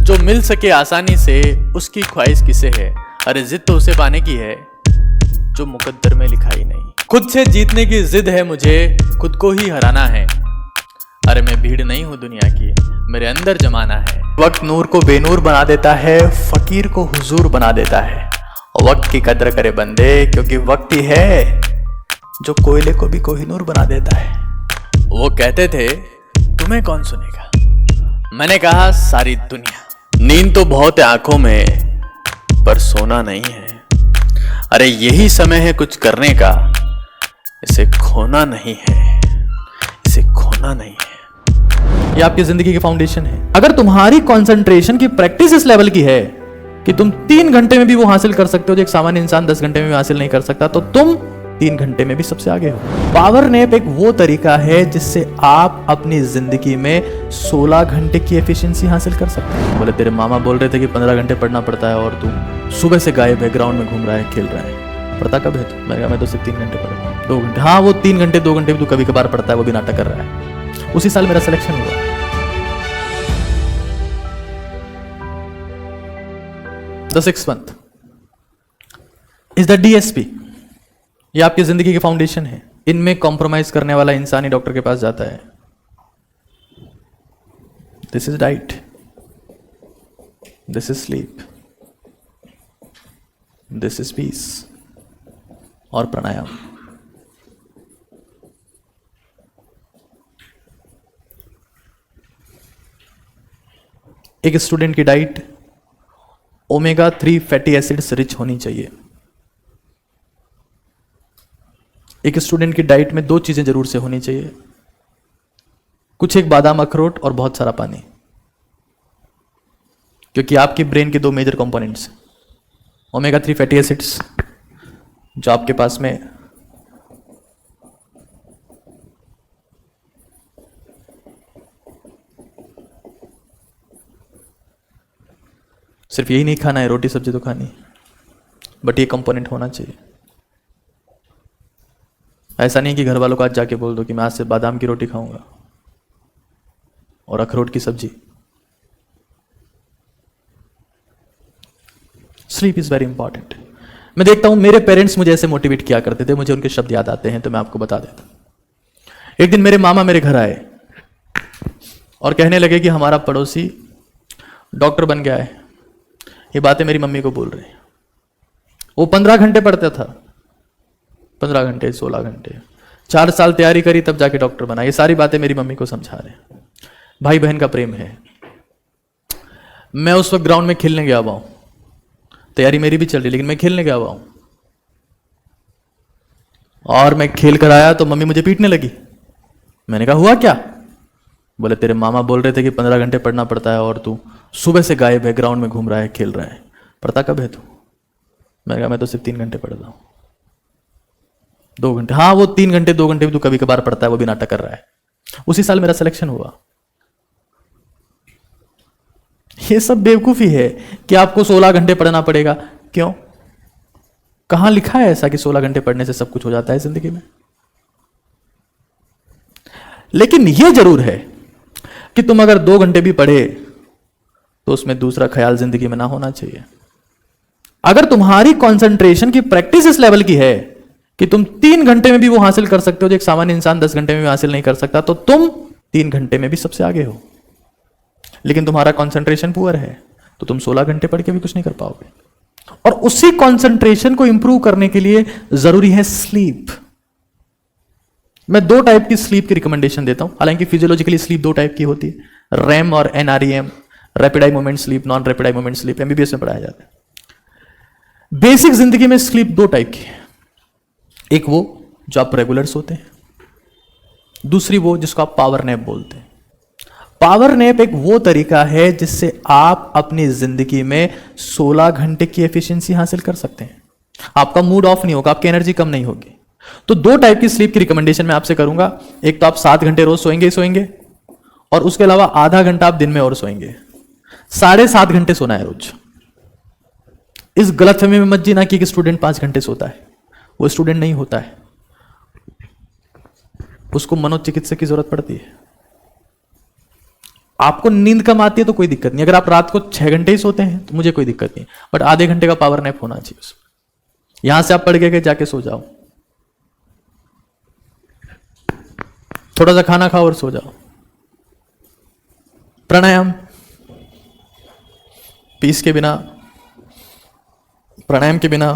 जो मिल सके आसानी से उसकी ख्वाहिश किसे है। अरे जिद तो उसे पाने की है जो मुकद्दर में लिखा ही नहीं। खुद से जीतने की जिद है मुझे, खुद को ही हराना है। अरे मैं भीड़ नहीं हूँ दुनिया की, मेरे अंदर जमाना है। वक्त नूर को बेनूर बना देता है, फकीर को हुजूर बना देता है। और वक्त की कदर करे बंदे, क्योंकि वक्त ही है जो कोयले को भी कोहिनूर बना देता है। वो कहते थे तुम्हें कौन सुनेगा, मैंने कहा सारी दुनिया। नींद तो बहुत है आंखों में पर सोना नहीं है। अरे यही समय है कुछ करने का, इसे खोना नहीं है, इसे खोना नहीं है। ये आपकी जिंदगी की फाउंडेशन है। अगर तुम्हारी कंसंट्रेशन की प्रैक्टिस इस लेवल की है कि तुम 3 घंटे में भी वो हासिल कर सकते हो जो एक सामान्य इंसान 10 घंटे में भी हासिल नहीं कर सकता, तो तुम 3 घंटे में भी सबसे आगे हो। पावर नैप एक वो तरीका है जिससे आप अपनी जिंदगी में 16 घंटे की एफिशिएंसी हासिल कर सकते हैं। बोले तेरे मामा बोल रहे थे कि 15 घंटे पढ़ना पड़ता है और तू सुबह से गायब है, ग्राउंड में घूम रहा है, खेल रहा है, पढ़ता कब है तू? मैंने कहा मैं तो सिर्फ 3 घंटे पढ़ता हूँ। 2 घंटे, हाँ वो 3 घंटे 2 घंटे भी तू कभी कभार पढ़ता है, वो भी नाटक कर रहा है। उसी साल मेरा सिलेक्शन हुआ। The 6th month is the DSP। ये आपकी जिंदगी की फाउंडेशन है। इनमें कॉम्प्रोमाइज करने वाला इंसान ही डॉक्टर के पास जाता है। This is diet, this is sleep, this is peace और प्राणायाम। एक स्टूडेंट की diet omega 3 fatty acids rich होनी चाहिए। एक स्टूडेंट की डाइट में 2 चीजें जरूर से होनी चाहिए, कुछ एक बादाम अखरोट और बहुत सारा पानी, क्योंकि आपकी ब्रेन के 2 major components, omega 3 fatty acids जो आपके पास में सिर्फ यही नहीं खाना है, रोटी सब्जी तो खानी, बट ये कंपोनेंट होना चाहिए। ऐसा नहीं कि घर वालों को आज जाके बोल दो कि मैं आज से बादाम की रोटी खाऊंगा और अखरोट की सब्जी। Sleep is very important. मैं देखता हूं मेरे पेरेंट्स मुझे ऐसे मोटिवेट किया करते थे, मुझे उनके शब्द याद आते हैं तो मैं आपको बता देता हूं। एक दिन मेरे मामा मेरे घर आए और कहने लगे कि हमारा पड़ोसी डॉक्टर बन गया है। ये बातें मेरी मम्मी को बोल रहे हैं। वो 15 घंटे पढ़ता था, 15 घंटे 16 घंटे, 4 साल तैयारी करी तब जाके डॉक्टर बना। ये सारी बातें मेरी मम्मी को समझा रहे हैं। भाई बहन का प्रेम है। मैं उस वक्त ग्राउंड में खेलने गया हुआ हूं, तैयारी मेरी भी चल रही, लेकिन मैं खेलने गया हुआ हूं और मैं खेल कर आया तो मम्मी मुझे पीटने लगी। मैंने कहा हुआ क्या? बोले तेरे मामा बोल रहे थे कि 15 घंटे पढ़ना पड़ता है और तू सुबह से गायब है, ग्राउंड में घूम रहा है, खेल रहा है, पढ़ता कब है तू? मैंने कहा मैं तो सिर्फ 3 घंटे पढ़ता हूं। 2 घंटे, हाँ वो 3 घंटे 2 घंटे भी तू कभी कभार पढ़ता है, वो भी नाटक कर रहा है। उसी साल मेरा सिलेक्शन हुआ। ये सब बेवकूफी है कि आपको 16 घंटे पढ़ना पड़ेगा। क्यों? कहां लिखा है ऐसा कि 16 घंटे पढ़ने से सब कुछ हो जाता है जिंदगी में? लेकिन यह जरूर है कि तुम अगर 2 घंटे भी पढ़े तो उसमें दूसरा ख्याल जिंदगी में ना होना चाहिए। अगर तुम्हारी कंसंट्रेशन की प्रैक्टिस इस लेवल की है कि तुम 3 घंटे में भी वो हासिल कर सकते हो जो एक सामान्य इंसान 10 घंटे में भी हासिल नहीं कर सकता, तो तुम 3 घंटे में भी सबसे आगे हो। लेकिन तुम्हारा कंसंट्रेशन पुअर है तो तुम 16 घंटे पढ़ के भी कुछ नहीं कर पाओगे। और उसी कंसंट्रेशन को इंप्रूव करने के लिए जरूरी है स्लीप। मैं 2 टाइप की स्लीप की रिकमेंडेशन देता हूं। हालांकि फिजियोलॉजिकली स्लीप 2 टाइप की होती है, रैम और NREM, rapid eye moment sleep, non rapid eye moment sleep, MBBS में पढ़ाया जाता है। बेसिक जिंदगी में स्लीप 2 टाइप की है। एक वो जो आप रेगुलर सोते हैं, दूसरी वो जिसको आप पावर नैप बोलते हैं। पावर नैप एक वो तरीका है जिससे आप अपनी जिंदगी में 16 घंटे की एफिशिएंसी हासिल कर सकते हैं। आपका मूड ऑफ नहीं होगा, आपकी एनर्जी कम नहीं होगी। तो 2 टाइप की स्लीप की रिकमेंडेशन मैं आपसे करूंगा। एक तो आप 7 घंटे रोज सोएंगे ही सोएंगे, और उसके अलावा आधा घंटा आप दिन में और सोएंगे। 7.5 घंटे सोना है रोज। इस गलतफहमी में मत जीना कि स्टूडेंट 5 घंटे सोता है। वो स्टूडेंट नहीं होता है, उसको मनोचिकित्सक की जरूरत पड़ती है। आपको नींद कम आती है तो कोई दिक्कत नहीं, अगर आप रात को 6 घंटे ही सोते हैं तो मुझे कोई दिक्कत नहीं, बट आधे घंटे का पावर नैप होना चाहिए उसमें। यहां से आप पढ़ के जाके सो जाओ, थोड़ा सा खाना खाओ और सो जाओ। प्राणायाम, पीस के बिना, प्राणायाम के बिना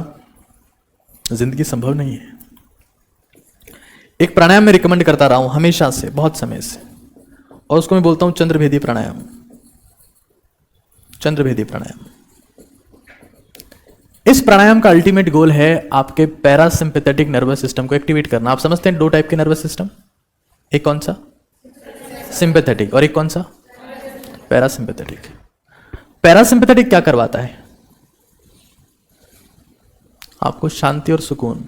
जिंदगी संभव नहीं है। एक प्राणायाम मैं रिकमेंड करता रहा हूं हमेशा से, बहुत समय से, और उसको मैं बोलता हूं चंद्रभेदी प्राणायाम। चंद्रभेदी प्राणायाम, इस प्राणायाम का अल्टीमेट गोल है आपके पैरासिम्पैथेटिक नर्वस सिस्टम को एक्टिवेट करना। आप समझते हैं 2 टाइप के नर्वस सिस्टम, एक कौन सा? सिंपैथेटिक, और एक कौन सा? पैरासिम्पैथेटिक। पैरासिम्पैथेटिक क्या करवाता है? आपको शांति और सुकून,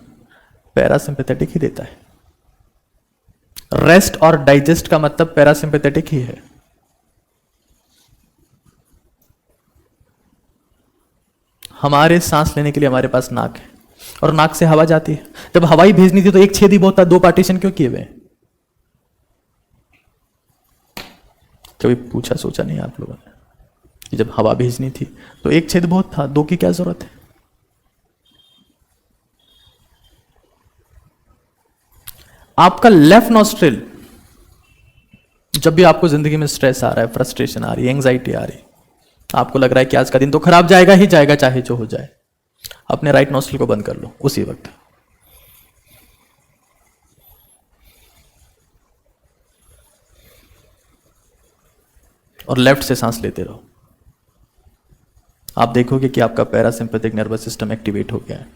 पैरासिम्पैथेटिक ही देता है। रेस्ट और डाइजेस्ट का मतलब पैरासिम्पैथेटिक ही है। हमारे सांस लेने के लिए हमारे पास नाक है, और नाक से हवा जाती है। जब हवा ही भेजनी थी तो एक छेद ही बहुत था, 2 पार्टीशन क्यों किए हुए? कभी पूछा सोचा नहीं आप लोगों ने कि जब हवा भेजनी थी तो एक छेद बहुत था, 2 की क्या जरूरत है? आपका लेफ्ट नॉस्ट्रिल, जब भी आपको जिंदगी में स्ट्रेस आ रहा है, फ्रस्ट्रेशन आ रही है, एंग्जाइटी आ रही है, आपको लग रहा है कि आज का दिन तो खराब जाएगा ही जाएगा चाहे जो हो जाए, अपने राइट नॉस्ट्रिल को बंद कर लो उसी वक्त, और लेफ्ट से सांस लेते रहो। आप देखोगे कि आपका पैरासिम्पैथिक नर्वस सिस्टम एक्टिवेट हो गया है,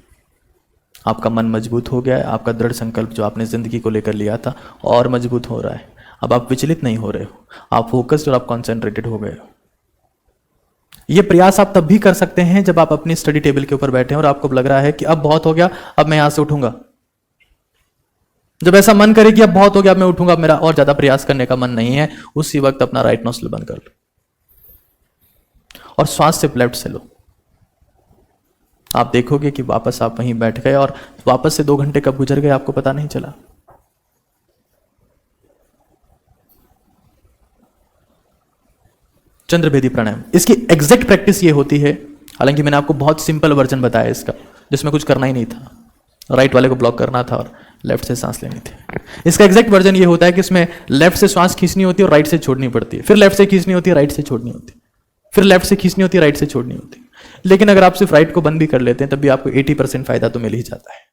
आपका मन मजबूत हो गया है, आपका दृढ़ संकल्प जो आपने जिंदगी को लेकर लिया था और मजबूत हो रहा है। अब आप विचलित नहीं हो रहे हो, आप फोकस्ड और आप कॉन्सेंट्रेटेड हो गए हो। यह प्रयास आप तब भी कर सकते हैं जब आप अपनी स्टडी टेबल के ऊपर बैठे हैं और आपको लग रहा है कि अब बहुत हो गया, अब मैं यहां से उठूंगा। जब ऐसा मन करे कि अब बहुत हो गया, अब मैं उठूंगा, अब मेरा और ज्यादा प्रयास करने का मन नहीं है, उसी वक्त अपना राइट नॉस्ट्रिल बंद कर लो और श्वास सिर्फ लेफ्ट से लो। आप देखोगे कि वापस आप वहीं बैठ गए और वापस से 2 घंटे कब गुजर गए आपको पता नहीं चला। चंद्रभेदी प्राणायाम, इसकी एग्जैक्ट प्रैक्टिस ये होती है, हालांकि मैंने आपको बहुत सिंपल वर्जन बताया इसका, जिसमें कुछ करना ही नहीं था, राइट वाले को ब्लॉक करना था और लेफ्ट से सांस लेनी थी। इसका एग्जैक्ट वर्जन ये होता है कि इसमें लेफ्ट से श्वास खींचनी होती है और राइट से छोड़नी पड़ती है, फिर लेफ्ट से खींचनी होती है, राइट से छोड़नी होती है, फिर लेफ्ट से खींचनी होती है, राइट से छोड़नी होती है। लेकिन अगर आप सिर्फ राइट को बंद भी कर लेते हैं तब भी आपको 80% फायदा तो मिल ही जाता है।